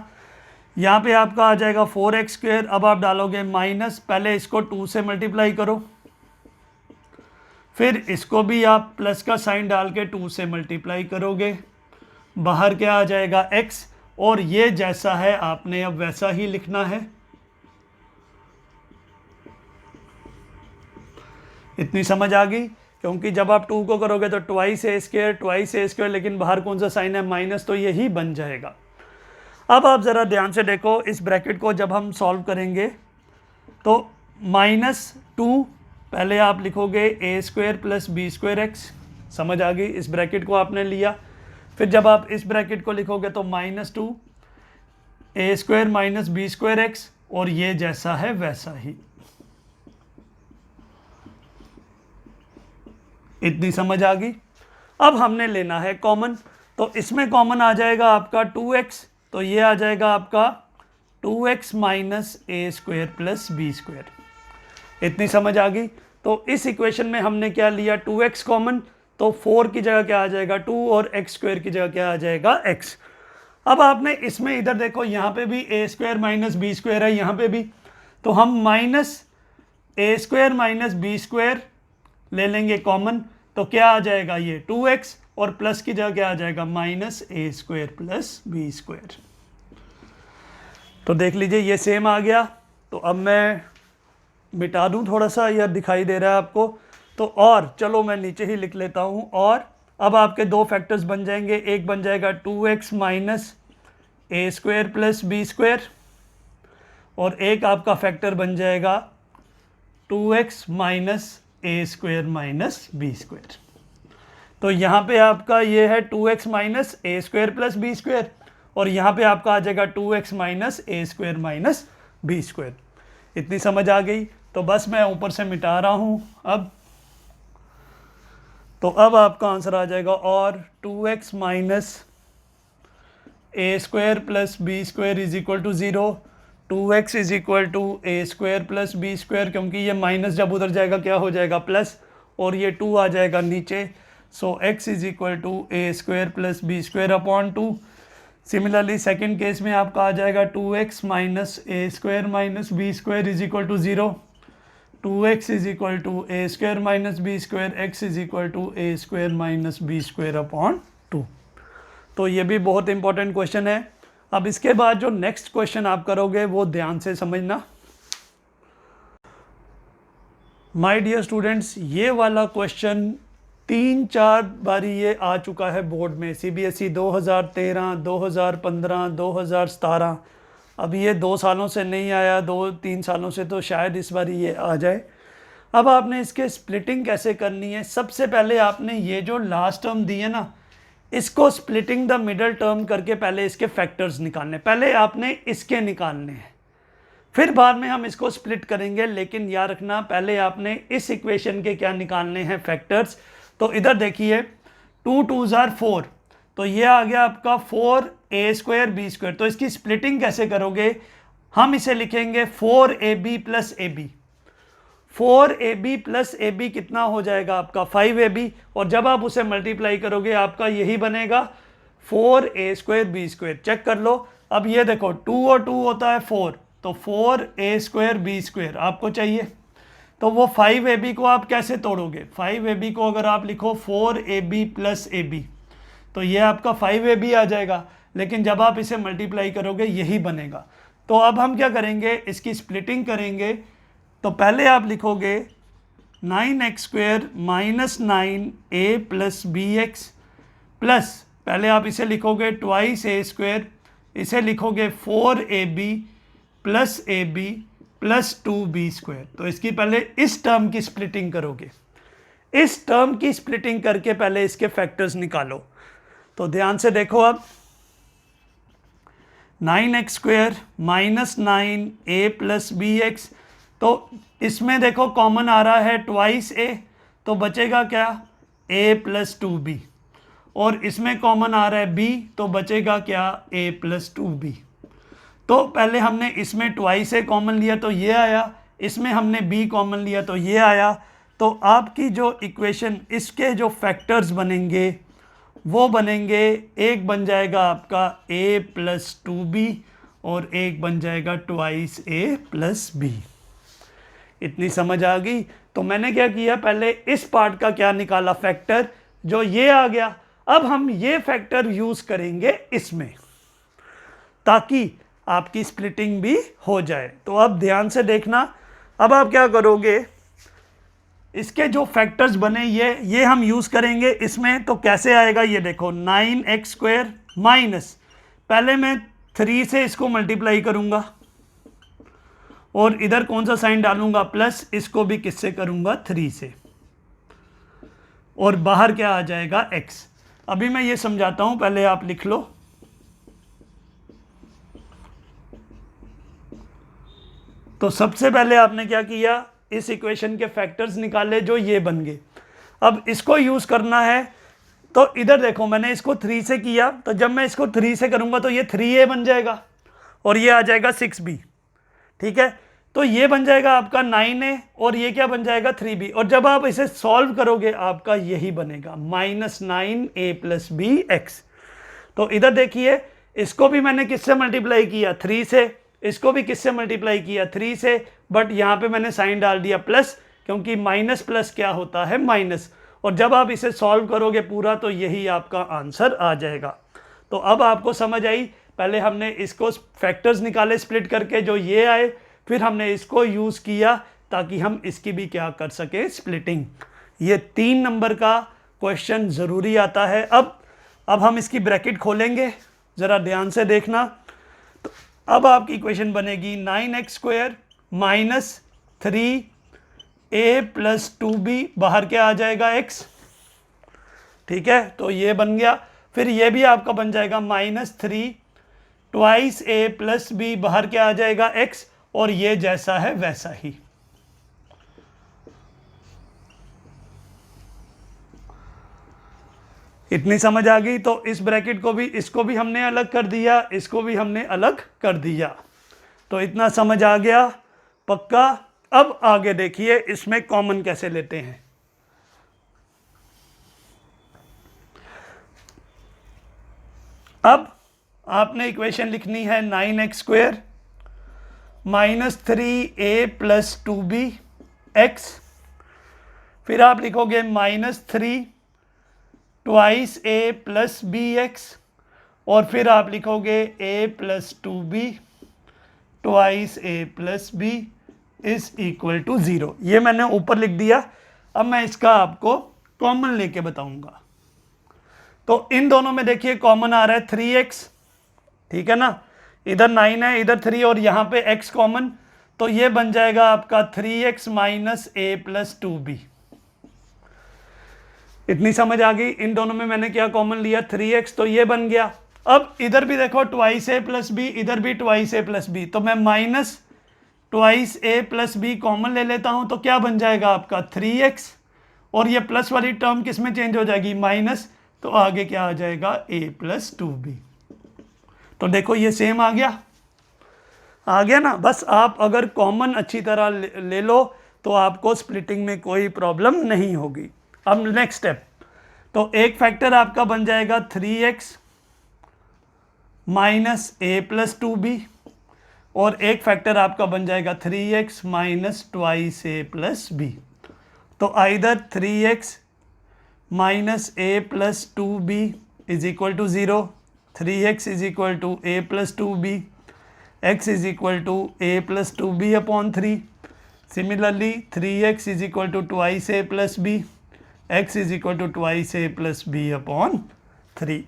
यहाँ पे आपका आ जाएगा 4x², अब आप डालोगे माइनस, पहले इसको 2 से मल्टीप्लाई करो, फिर इसको भी आप प्लस का साइन डाल के 2 से मल्टीप्लाई करोगे, बाहर क्या आ जाएगा x, और ये जैसा है आपने अब वैसा ही लिखना है। इतनी समझ आ गई, क्योंकि जब आप 2 को करोगे तो ट्वाइस a², लेकिन बाहर कौन सा साइन है, माइनस, तो यही बन जाएगा। अब आप ज़रा ध्यान से देखो, इस ब्रैकेट को जब हम सॉल्व करेंगे तो -2 पहले आप लिखोगे a² प्लस b²x, समझ आ गई। इस ब्रैकेट को आपने लिया, फिर जब आप इस ब्रैकेट को लिखोगे तो -2 a² माइनस b²x, और ये जैसा है वैसा ही। इतनी समझ आ गई। अब हमने लेना है कॉमन, तो इसमें कॉमन आ जाएगा आपका 2x, तो ये आ जाएगा आपका 2x minus a² plus b²। इतनी समझ आ गई। तो इस इक्वेशन में हमने क्या लिया, 2x कॉमन, तो 4 की जगह क्या आ जाएगा 2, और x² की जगह क्या आ जाएगा x। अब आपने इसमें इधर देखो, यहाँ पे भी a² माइनस b² है, यहाँ पे भी, तो हम माइनस a² माइनस b² ले लेंगे कॉमन, तो क्या आ जाएगा ये 2x, और प्लस की जगह क्या आ जाएगा माइनस a² प्लस b²। तो देख लीजिए ये सेम आ गया। तो अब मैं मिटा दूं थोड़ा सा, यह दिखाई दे रहा है आपको। तो और चलो मैं नीचे ही लिख लेता हूँ। और अब आपके दो फैक्टर्स बन जाएंगे, एक बन जाएगा 2x minus A square plus B square, और एक आपका फैक्टर बन जाएगा 2x minus A square minus B square. तो यहाँ पे आपका ये है 2x minus A square plus B square, और यहाँ पे आपका आ जाएगा 2x minus A square minus B square. इतनी समझ आ गई? तो बस मैं ऊपर से मिटा रहा हूँ अब। तो अब आपका आंसर आ जाएगा और 2x minus A square plus B square is equal to 0, 2x is equal to A square plus B square, क्योंकि ये माइनस जब उधर जाएगा क्या हो जाएगा प्लस, और ये 2 आ जाएगा नीचे। So x is equal to A square plus B square upon 2। Similarly second case में आपका आ जाएगा 2x minus A square minus B square is equal to 0, 2x is equal to A square minus B square, x is equal to A square minus B square upon 2। तो ये भी बहुत important question है। अब इसके बाद जो next question आप करोगे वो ध्यान से समझना। माय डियर स्टूडेंट्स, ये वाला क्वेश्चन 3-4 बारी ये आ चुका है बोर्ड में, CBSE 2013, 2015, 2017। अब ये 2 सालों से नहीं आया, 2-3 सालों से, तो शायद इस बारी ये आ जाए। अब आपने इसके स्प्लिटिंग कैसे करनी है? सबसे पहले आपने ये जो लास्ट टर्म दी है ना, इसको स्प्लिटिंग द मिडल टर्म करके पहले इसके फैक्टर्स निकालने, पहले आपने इसके निकालने हैं, फिर बाद में हम इसको स्प्लिट करेंगे। लेकिन याद रखना पहले आपने इस इक्वेशन के क्या निकालने हैं, फैक्टर्स। तो इधर देखिए 2 2s are 4, तो ये आ गया आपका 4a स्क्वायर बी स्क्वायर। तो इसकी स्प्लिटिंग कैसे करोगे? हम इसे लिखेंगे 4ab plus A B. 4ab plus A B कितना हो जाएगा आपका 5ab, और जब आप उसे मल्टीप्लाई करोगे आपका यही बनेगा 4a square B square. Check कर लो। अब ये देखो 2 और 2 होता है 4, तो 4a स्क्वायर बी स्क्वायर आपको चाहिए। तो वो 5ab को आप कैसे तोड़ोगे? 5ab को अगर आप लिखो 4ab प्लस ए बी, तो ये आपका 5ab आ जाएगा, लेकिन जब आप इसे मल्टीप्लाई करोगे यही बनेगा। तो अब हम क्या करेंगे, इसकी स्प्लिटिंग करेंगे। तो पहले आप लिखोगे 9x square minus 9a plus B X plus, पहले आप इसे लिखोगे ट्वाइस ए स्क्वायर, इसे लिखोगे 4ab plus A B plus 2b square. तो इसकी पहले इस टर्म की स्प्लिटिंग करोगे, इस टर्म की स्प्लिटिंग करके पहले इसके फैक्टर्स निकालो। तो ध्यान से देखो, अब 9x square minus 9a plus B X, तो इसमें देखो कॉमन आ रहा है ट्वाइस a, तो बचेगा क्या a प्लस 2b, और इसमें कॉमन आ रहा है b, तो बचेगा क्या a प्लस 2b। तो पहले हमने इसमें ट्वाइस a कॉमन लिया तो ये आया, इसमें हमने b कॉमन लिया तो ये आया। तो आपकी जो इक्वेशन, इसके जो फैक्टर्स बनेंगे वो बनेंगे, एक बन जाएगा आपका a प्लस 2b और एक बन जाएगा ट्वाइस a प्लस b। इतनी समझ आ गई? तो मैंने क्या किया, पहले इस पार्ट का क्या निकाला फैक्टर, जो ये आ गया। अब हम ये फैक्टर यूज करेंगे इसमें, ताकि आपकी स्प्लिटिंग भी हो जाए। तो अब ध्यान से देखना, अब आप क्या करोगे, इसके जो फैक्टर्स बने ये हम यूज करेंगे इसमें। तो कैसे आएगा ये देखो, 9x स्क्वायर माइनस, पहले मैं 3 से इसको मल्टीप्लाई करूंगा और इधर कौन सा साइन डालूंगा प्लस, इसको भी किससे करूंगा 3 से, और बाहर क्या आ जाएगा x। अभी मैं ये समझाता हूं, पहले आप लिख लो। तो सबसे पहले आपने क्या किया, इस इक्वेशन के फैक्टर्स निकाले जो ये बन गए। अब इसको यूज करना है, तो इधर देखो मैंने इसको 3 से किया, तो जब मैं इसको 3 से करूंगा तो ये 3a बन जाएगा और ये आ जाएगा 6b। ठीक है, तो ये बन जाएगा आपका 9a और ये क्या बन जाएगा 3b, और जब आप इसे सॉल्व करोगे आपका यही बनेगा minus 9a plus B X. तो इधर देखिए, इसको भी मैंने किससे मल्टीप्लाई किया 3 से, इसको भी किससे मल्टीप्लाई किया 3 से, बट यहाँ पे मैंने साइन डाल दिया प्लस, क्योंकि माइनस प्लस क्या होता है माइनस, और जब आप इसे सॉल्व करोगे पूरा तो यही आपका आंसर आ जाएगा। तो अब आपको समझ आई, पहले हमने इसको फैक्टर्स निकाले स्प्लिट करके जो ये आए, फिर हमने इसको यूज़ किया ताकि हम इसकी भी क्या कर सके स्प्लिटिंग। ये 3 नंबर का क्वेश्चन ज़रूरी आता है। अब हम इसकी ब्रैकेट खोलेंगे, ज़रा ध्यान से देखना। तो अब आपकी इक्वेशन बनेगी 9x² minus 3a plus 2b, बाहर क्या आ जाएगा x, ठीक है, तो ये बन गया। फिर ये भी आपका बन जाएगा -3 ट्वाइस a प्लस b, बाहर क्या आ जाएगा x, और ये जैसा है वैसा ही। इतनी समझ आ गई। तो इस ब्रैकेट को भी, इसको भी हमने अलग कर दिया, इसको भी हमने अलग कर दिया। तो इतना समझ आ गया पक्का। अब आगे देखिए इसमें कॉमन कैसे लेते हैं। अब आपने इक्वेशन लिखनी है 9x² minus 3a plus 2b x, फिर आप लिखोगे -3 twice a plus B x, और फिर आप लिखोगे a plus 2b twice a plus b is equal to 0। ये मैंने ऊपर लिख दिया। अब मैं इसका आपको कॉमन लेके बताऊंगा। तो इन दोनों में देखिए कॉमन आ रहा है 3x, ठीक है ना, इधर 9 है, इधर 3, और यहाँ पे x कॉमन, तो ये बन जाएगा आपका 3x minus a plus 2b। इतनी समझ आ गई। इन दोनों में मैंने क्या कॉमन लिया, 3x, तो ये बन गया। अब इधर भी देखो ट्वाइस a प्लस बी, इधर भी ट्वाइस a प्लस बी, तो मैं minus twice a plus B common ले लेता हूं, तो क्या बन जाएगा आपका 3x, और ये प्लस वाली टर्म किस में चेंज हो जाएगी, माइनस, तो आगे क्या आ जाएगा a प्लस 2b। तो देखो ये सेम आ गया ना। बस आप अगर कॉमन अच्छी तरह ले लो तो आपको स्प्लिटिंग में कोई प्रॉब्लम नहीं होगी। अब नेक्स्ट स्टेप, तो एक फैक्टर आपका बन जाएगा 3x minus a plus 2b, और एक फैक्टर आपका बन जाएगा 3x minus twice a plus b। तो either 3x minus a plus 2b is equal to 0, 3x is equal to a plus 2b, x is equal to a plus 2b upon 3। Similarly 3x is equal to twice a plus b, x is equal to twice a plus b upon 3।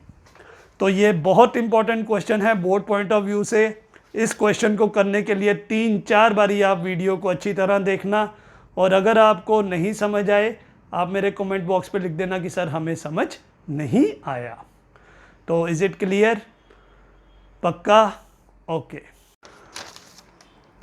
तो ये बहुत important question है board point of view से। इस question को करने के लिए 3-4 बारी आप वीडियो को अच्छी तरह देखना, और अगर आपको नहीं समझ आए आप मेरे कमेंट बॉक्स पे लिख देना कि सर हमें समझ नहीं आया। तो इज़ इट क्लियर, पक्का, ओके।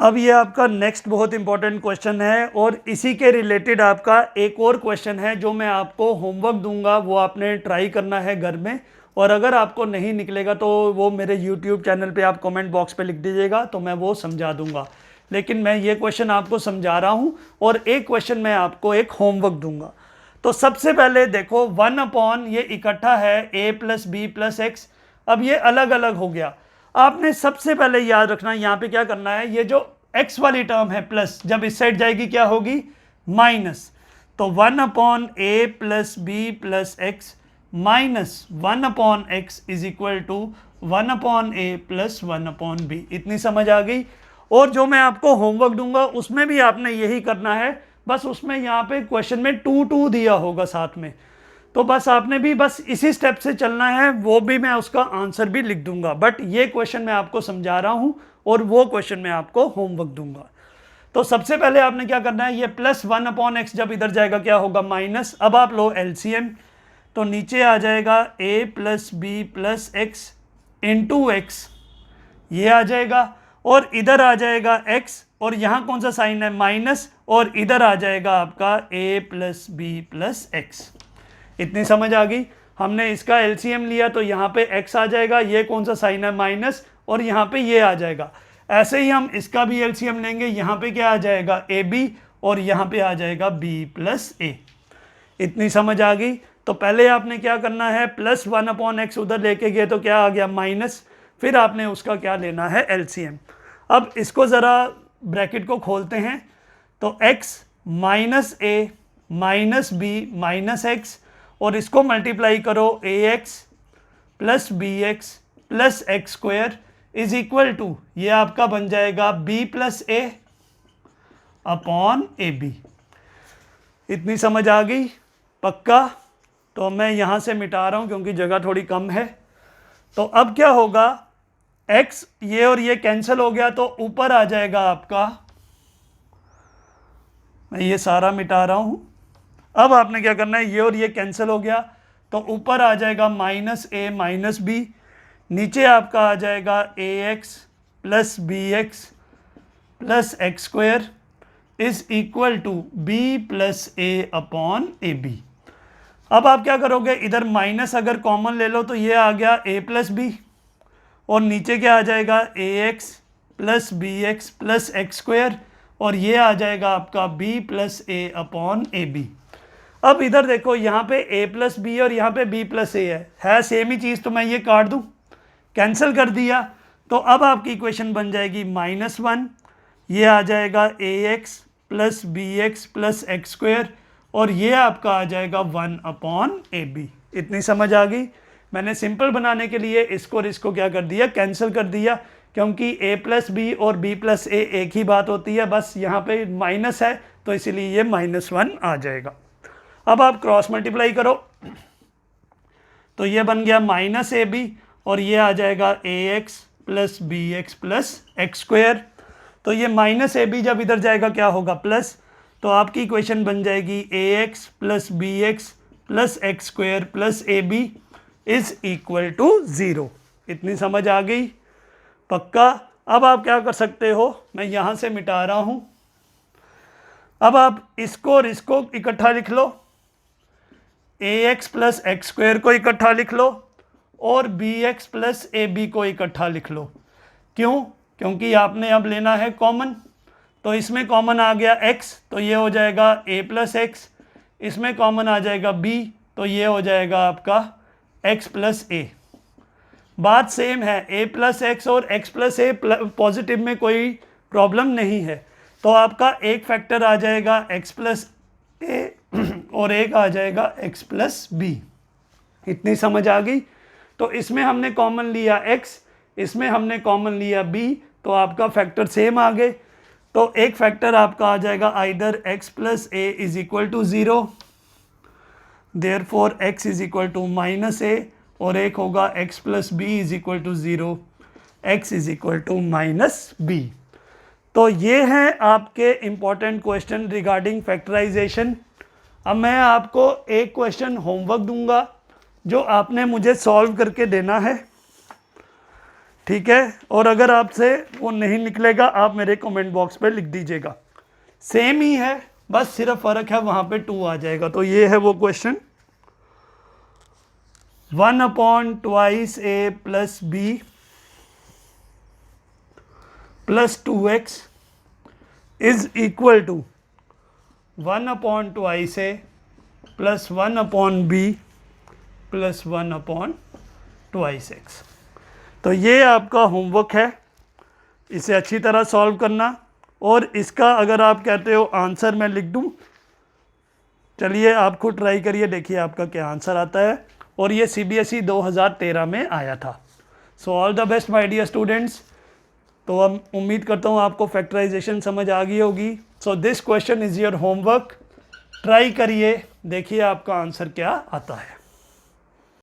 अब ये आपका नेक्स्ट बहुत इंपॉर्टेंट क्वेश्चन है, और इसी के रिलेटेड आपका एक और क्वेश्चन है जो मैं आपको होमवर्क दूंगा, वो आपने ट्राई करना है घर में, और अगर आपको नहीं निकलेगा तो वो मेरे YouTube चैनल पे आप कमेंट बॉक्स पे लिख दीजिएगा, तो मैं वो समझा दूंगा। लेकिन मैं ये क्वेश्चन आपको समझा रहा हूँ, और एक क्वेश्चन मैं आपको एक होमवर्क दूंगा। तो सबसे पहले देखो 1 अपॉन ये इकट्ठा है a plus B plus X, अब ये अलग अलग हो गया। आपने सबसे पहले याद रखना यहाँ पे क्या करना है, ये जो x वाली टर्म है प्लस, जब इस साइड जाएगी क्या होगी, माइनस। तो 1 upon a plus B plus X minus 1 upon X is equal to 1 upon a plus 1 upon b। इतनी समझ आ गई। और जो मैं आपको होमवर्क दूंगा उसमें भी आपने यही करना है, बस उसमें यहाँ पे क्वेश्चन में 2 दिया होगा साथ में, तो बस आपने भी बस इसी स्टेप से चलना है। वो भी मैं उसका आंसर भी लिख दूंगा, बट ये क्वेश्चन मैं आपको समझा रहा हूँ और वो क्वेश्चन मैं आपको होमवर्क दूंगा। तो सबसे पहले आपने क्या करना है, ये प्लस 1 अपॉन एक्स जब इधर जाएगा क्या होगा, माइनस। अब आप लो एलसीएम, तो नीचे आ जाएगा a plus B plus X into X, ये आ जाएगा, और इधर आ जाएगा x, और यहाँ कौन सा साइन है, माइनस, और इधर आ जाएगा आपका a plus B plus X. इतनी समझ आ गई। हमने इसका एलसीएम लिया तो यहाँ पे x आ जाएगा, ये कौन सा साइन है, माइनस, और यहाँ पे ये आ जाएगा। ऐसे ही हम इसका भी एलसीएम लेंगे, यहाँ पे क्या आ जाएगा ab, और यहाँ पे आ जाएगा b प्लस a। इतनी समझ आ गई। तो पहले आपने क्या करना है, प्लस 1 अपॉन एक्स उधर लेके गए तो क्या आ गया, माइनस, फिर आपने उसका क्या लेना है, एलसीएम। अब इसको ज़रा ब्रैकेट को खोलते हैं, तो x minus a minus b minus X, और इसको मल्टीप्लाई करो ax plus B X plus x square is equal to, ये आपका बन जाएगा b plus a upon A B. इतनी समझ आ गई? पक्का? तो मैं यहाँ से मिटा रहा हूँ क्योंकि जगह थोड़ी कम है। तो अब क्या होगा, x ये और ये कैंसिल हो गया तो ऊपर आ जाएगा आपका, मैं ये सारा मिटा रहा हूँ। अब आपने क्या करना है, ये और ये कैंसिल हो गया तो ऊपर आ जाएगा -a माइनस बी, नीचे आपका आ जाएगा ax plus B X plus x square is equal to B plus A upon A B. अब आप क्या करोगे, इधर माइनस अगर कॉमन ले लो तो ये आ गया a प्लस बी, और नीचे क्या आ जाएगा ax plus B X plus x square, और ये आ जाएगा आपका b plus A upon A B. अब इधर देखो, यहाँ पे a प्लस बी और यहाँ पे b प्लस ए है सेम ही चीज़, तो मैं ये काट दूँ, कैंसिल कर दिया, तो अब आपकी इक्वेशन बन जाएगी -1, ये आ जाएगा ax plus B X plus x square, और ये आपका आ जाएगा 1 अपॉन ए बी। इतनी समझ आ गई? मैंने सिंपल बनाने के लिए इसको और इसको क्या कर दिया, कैंसिल कर दिया, क्योंकि a प्लस बी और b प्लस ए एक ही बात होती है, बस यहाँ पे माइनस है तो इसलिए ये -1 आ जाएगा। अब आप क्रॉस मल्टीप्लाई करो तो ये बन गया -ab, और ये आ जाएगा ax plus B X plus x square. तो ये -ab जब इधर जाएगा क्या होगा, प्लस, तो आपकी इक्वेशन बन जाएगी ax plus B X plus x square plus A B is equal to 0। इतनी समझ आ गई? पक्का? अब आप क्या कर सकते हो, मैं यहाँ से मिटा रहा हूँ, अब आप इसको और इसको इकट्ठा लिख लो, ax प्लस एक्स स्क्वायर को इकट्ठा लिख लो और bx प्लस ए बी को इकट्ठा लिख लो। क्यों? क्योंकि आपने अब लेना है कॉमन, तो इसमें कॉमन आ गया x, तो ये हो जाएगा a प्लस एक्स, इसमें कॉमन आ जाएगा b, तो ये हो जाएगा आपका x प्लस ए। बात सेम है, a प्लस एक्स और x प्लस ए पॉजिटिव में कोई प्रॉब्लम नहीं है, तो आपका एक फैक्टर आ जाएगा x प्लस ए और एक आ जाएगा x प्लस बी। इतनी समझ आ गई? तो इसमें हमने कॉमन लिया x, इसमें हमने कॉमन लिया b, तो आपका फैक्टर सेम आ गए। तो एक फैक्टर आपका आ जाएगा either x plus A is equal to 0, therefore x is equal to -a, और एक होगा x plus B is equal to 0, x is equal to -b। तो ये हैं आपके इम्पॉर्टेंट क्वेश्चन रिगार्डिंग फैक्टराइजेशन। अब मैं आपको एक क्वेश्चन होमवर्क दूंगा जो आपने मुझे सॉल्व करके देना है, ठीक है? और अगर आपसे वो नहीं निकलेगा आप मेरे कमेंट बॉक्स पे लिख दीजिएगा। सेम ही है, बस सिर्फ फ़र्क है वहाँ पे 2 आ जाएगा। तो ये है वो question, 1/2a plus b plus 2x is equal to 1/2a plus 1/b plus 1/2x। तो ये आपका होमवर्क है, इसे अच्छी तरह सॉल्व करना, और इसका अगर आप कहते हो आंसर मैं लिख दूं, चलिए आप खुद ट्राई करिए, देखिए आपका क्या आंसर आता है। और ये CBSE 2013 में आया था। So all the best my dear students. तो अब उम्मीद करता हूँ आपको फैक्टराइजेशन समझ आ गई होगी। So this question is your homework, try करिए, देखिए आपका आंसर क्या आता है।